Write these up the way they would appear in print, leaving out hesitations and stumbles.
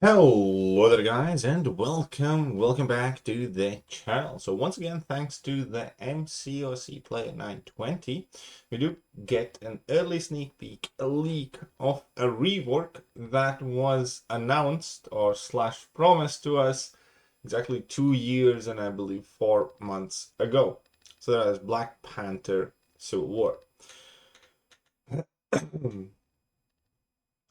Hello there guys and welcome back to the channel. So once again, thanks to the MCOC Player 920, we do get an early sneak peek, a leak of a rework that was announced or slash promised to us exactly 2 years and I believe 4 months ago. So that is Black Panther Civil War.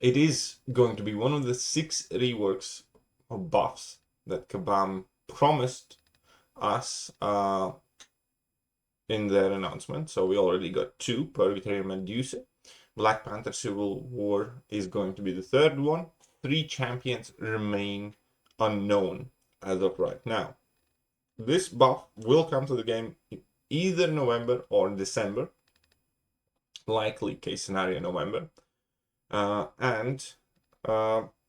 It is going to be one of the 6 reworks or buffs that Kabam promised us in their announcement. So we already got 2, Purgatory and Medusa. Black Panther Civil War is going to be the 3rd one. 3 champions remain unknown as of right now. This buff will come to the game either November or December. Likely case scenario November. Well,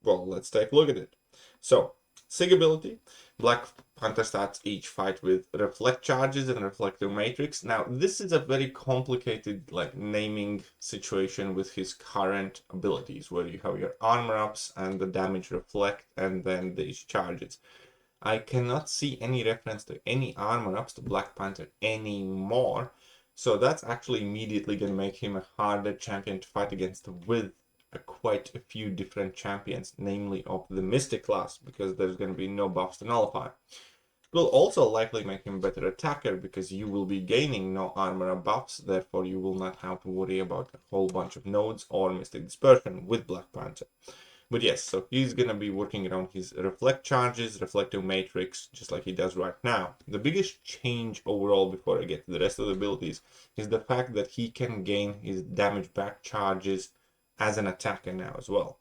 let's take a look at it. So, SIG ability, Black Panther starts each fight with reflect charges and reflective matrix. Now, this is a very complicated naming situation with his current abilities, where you have your armor ups and the damage reflect and then these charges. I cannot see any reference to any armor ups to Black Panther anymore, so that's actually immediately going to make him a harder champion to fight against with quite a few different champions, namely of the Mystic class, because there's going to be no buffs to nullify. It will also likely make him a better attacker because you will be gaining no armor buffs, therefore you will not have to worry about a whole bunch of nodes or Mystic Dispersion with Black Panther. But yes, so he's going to be working around his reflect charges, reflective matrix, just like he does right now. The biggest change overall before I get to the rest of the abilities is the fact that he can gain his damage back charges as an attacker now as well.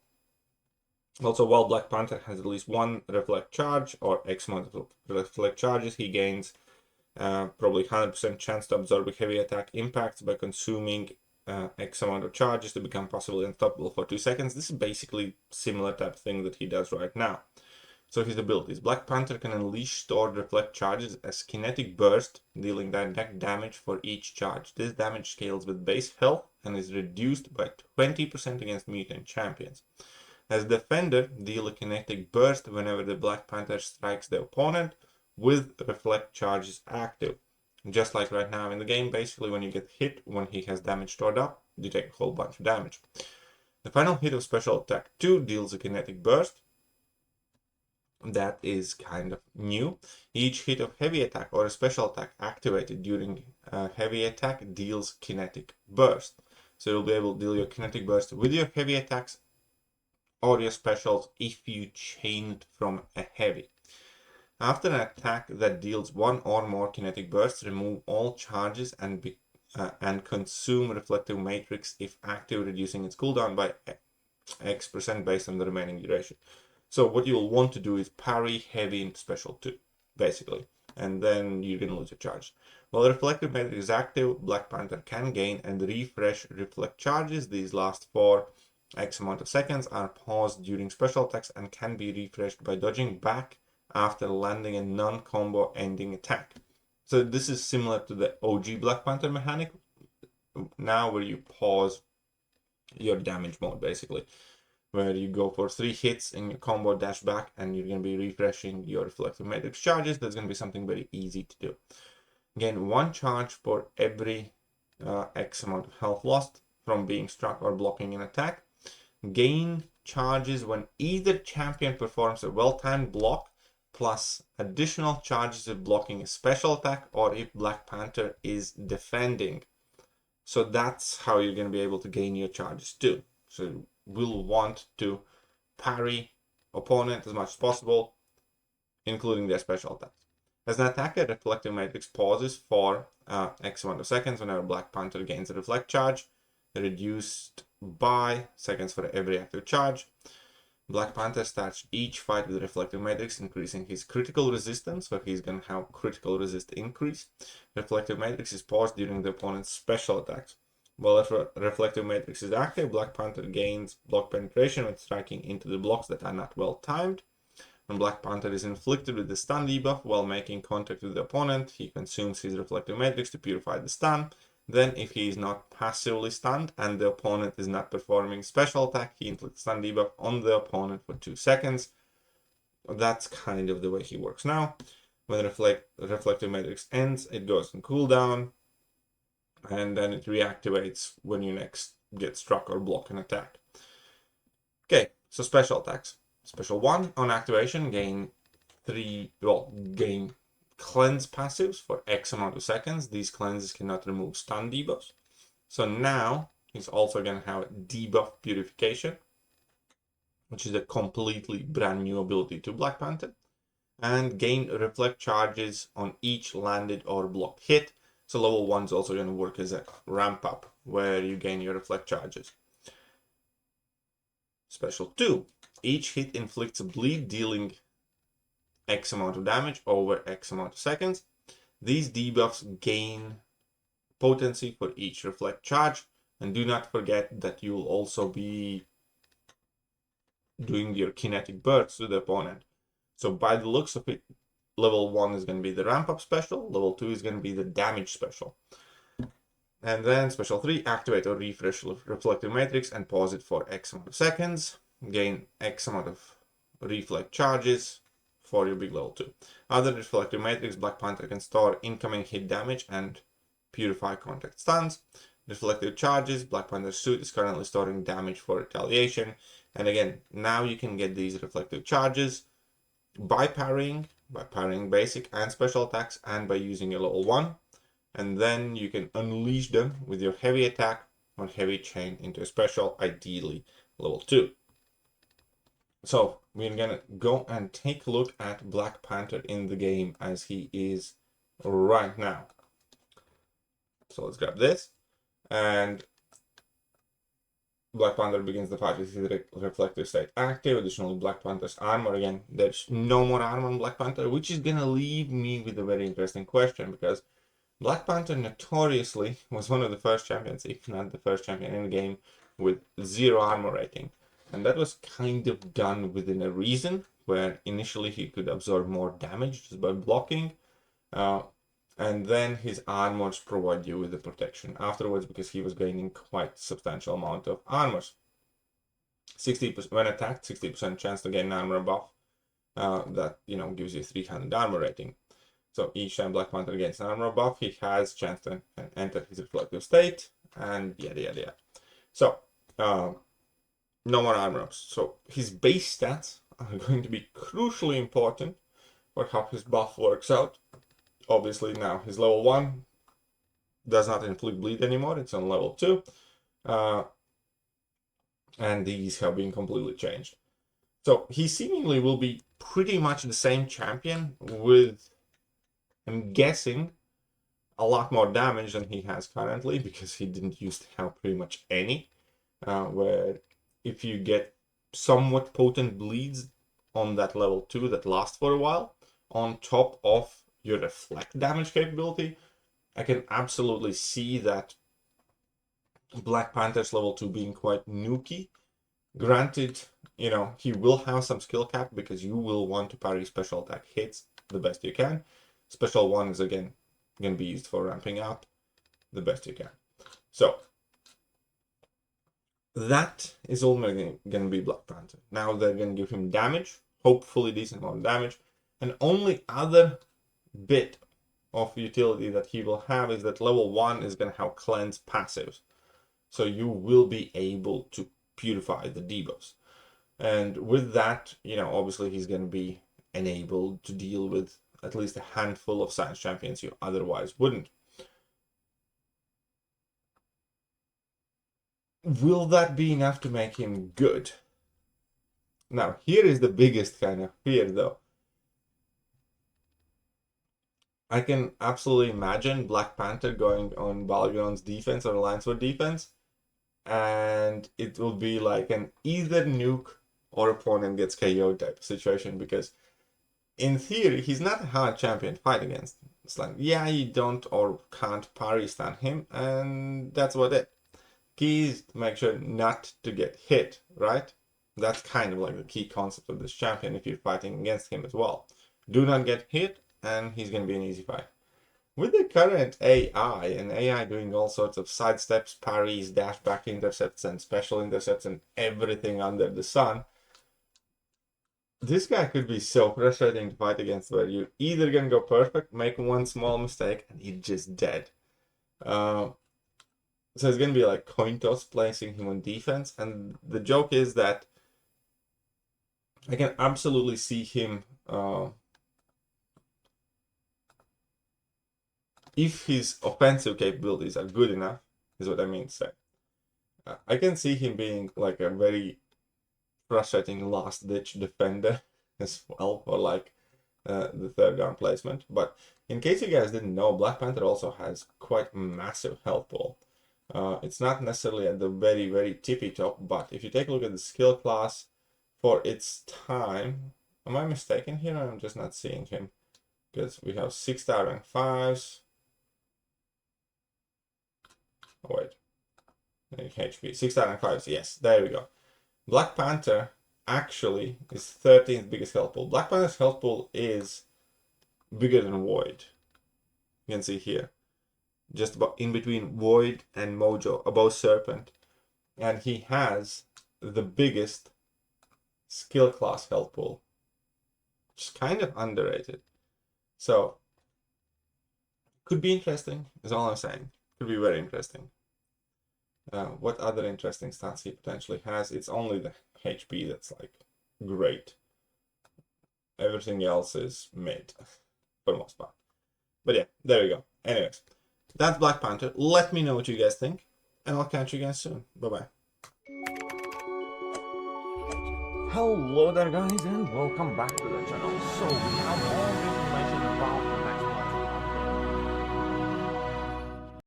Also, while Black Panther has at least 1 reflect charge or X amount of reflect charges, he gains probably 100% chance to absorb a heavy attack impacts by consuming X amount of charges to become possibly unstoppable for 2 seconds. This is basically similar type of thing that he does right now. So his abilities. Black Panther can unleash stored reflect charges as kinetic burst, dealing direct damage for each charge. This damage scales with base health and is reduced by 20% against mutant champions. As defender, deal a kinetic burst whenever the Black Panther strikes the opponent with reflect charges active. Just like right now in the game, basically when you get hit, when he has damage stored up, you take a whole bunch of damage. The final hit of Special Attack 2 deals a kinetic burst. That is kind of new. Each hit of heavy attack or a special attack activated during heavy attack deals kinetic burst. So you'll be able to deal your kinetic burst with your heavy attacks or your specials if you chained from a heavy. After an attack that deals 1 or more kinetic bursts, remove all charges and consume reflective matrix if active, reducing its cooldown by X% based on the remaining duration. So what you'll want to do is parry heavy into special 2, basically, and then you're going to lose your charge. While reflective matrix is active, Black Panther can gain and refresh reflect charges. These last for X amount of seconds, are paused during special attacks, and can be refreshed by dodging back after landing a non-combo ending attack. So this is similar to the OG Black Panther mechanic now, where you pause your damage mode, basically, where you go for 3 hits in your combo dash back and you're going to be refreshing your reflective matrix charges. That's going to be something very easy to do. Gain 1 charge for every X amount of health lost from being struck or blocking an attack. Gain charges when either champion performs a well-timed block plus additional charges if blocking a special attack or if Black Panther is defending. So that's how you're going to be able to gain your charges too. So we'll want to parry opponent as much as possible, including their special attacks. As an attacker, reflective matrix pauses for X amount of seconds whenever Black Panther gains a reflect charge, reduced by seconds for every active charge. Black Panther starts each fight with reflective matrix, increasing his critical resistance, so he's going to have critical resist increase. Reflective matrix is paused during the opponent's special attacks. While if reflective matrix is active, Black Panther gains block penetration when striking into the blocks that are not well timed. When Black Panther is inflicted with the stun debuff while making contact with the opponent, he consumes his reflective matrix to purify the stun. Then, if he is not passively stunned and the opponent is not performing special attack, he inflicts stun debuff on the opponent for 2 seconds. that's kind of the way he works now. When reflective matrix ends, it goes on cooldown, and then it reactivates when you next get struck or block an attack. Okay, so special attacks. Special 1 on activation, gain cleanse passives for X amount of seconds. These cleanses cannot remove stun debuffs. So now he's also going to have debuff purification, which is a completely brand new ability to Black Panther, and gain reflect charges on each landed or blocked hit. So level 1 is also going to work as a ramp up where you gain your reflect charges. Special 2, each hit inflicts a bleed, dealing X amount of damage over X amount of seconds. These debuffs gain potency for each reflect charge, and do not forget that you will also be doing your kinetic bursts to the opponent. So by the looks of it, level 1 is going to be the ramp up special, level 2 is going to be the damage special. And then special 3, activate or refresh reflective matrix and pause it for X amount of seconds, gain X amount of reflect charges for your big level 2. Other reflective matrix, Black Panther can store incoming hit damage and purify contact stuns. Reflective charges, Black Panther's suit is currently storing damage for retaliation. And again, now you can get these reflective charges by parrying basic and special attacks, and by using your level 1. And then you can unleash them with your heavy attack on heavy chain into a special, ideally level 2. So we're gonna go and take a look at Black Panther in the game as he is right now. So let's grab this, and Black Panther begins the fight with his reflective state active. Additionally, Black Panther's armor, again, there's no more armor on Black Panther, which is gonna leave me with a very interesting question, because Black Panther notoriously was one of the first champions, if not the first champion in the game, with 0 armor rating. And that was kind of done within a reason, where initially he could absorb more damage just by blocking, and then his armors provide you with the protection afterwards, because he was gaining quite substantial amount of armors. 60% when attacked, 60% chance to gain an armor buff. That gives you 300 armor rating. So each time Black Panther gains an armor buff, he has chance to enter his reflective state, and yada yada yada. So no more armor ups. So his base stats are going to be crucially important for how his buff works out. Obviously now his level 1 does not inflict bleed anymore, it's on level 2. And these have been completely changed. So he seemingly will be pretty much the same champion with, I'm guessing, a lot more damage than he has currently, because he didn't used to have pretty much any. Where if you get somewhat potent bleeds on that level 2 that last for a while, on top of your reflect damage capability, I can absolutely see that Black Panther's level 2 being quite nuky. Granted, he will have some skill cap, because you will want to parry special attack hits the best you can. Special 1 is again going to be used for ramping up the best you can. So that is all going to be Black Panther. Now they're going to give him damage, hopefully decent amount of damage, and only other bit of utility that he will have is that level 1 is going to have cleanse passives. So you will be able to purify the debuffs. And with that, obviously he's going to be enabled to deal with at least a handful of science champions you otherwise wouldn't. Will that be enough to make him good? Now, here is the biggest kind of fear, though. I can absolutely imagine Black Panther going on Balgron's defense or Alliance for defense, and it will be like an either nuke or opponent gets KO type of situation, because in theory, he's not a hard champion to fight against. It's like, yeah, you don't or can't parry stun him, and that's what it. Key is to make sure not to get hit, right? That's kind of like the key concept of this champion if you're fighting against him as well. Do not get hit, and he's going to be an easy fight. With the current AI, and AI doing all sorts of sidesteps, parries, dash back intercepts, and special intercepts, and everything under the sun, This guy could be so frustrating to fight against, where you're either gonna go perfect, make one small mistake, and you're just dead. So it's gonna be like coin toss placing him on defense, and the joke is that I can absolutely see him, if his offensive capabilities are good enough, is what I mean to say. I can see him being like a very frustrating last ditch defender as well, or like the third down placement. But in case you guys didn't know, Black Panther also has quite massive health pool. It's not necessarily at the very, very tippy top, but if you take a look at the skill class for its time, am I mistaken here? I'm just not seeing him, because we have 6-star rank 5s. Oh, wait. HP. 6-star rank 5s. Yes, there we go. Black Panther actually is 13th biggest health pool. Black Panther's health pool is bigger than Void. You can see here. Just about in between Void and Mojo, above Serpent. And he has the biggest skill class health pool, which is kind of underrated. So, could be interesting, is all I'm saying. Could be very interesting. What other interesting stats he potentially has? It's only the HP that's like great. Everything else is mid for the most part. But yeah, there we go. Anyways, that's Black Panther. Let me know what you guys think, and I'll catch you guys soon. Bye-bye. Hello there guys, and welcome back to the channel. So we have already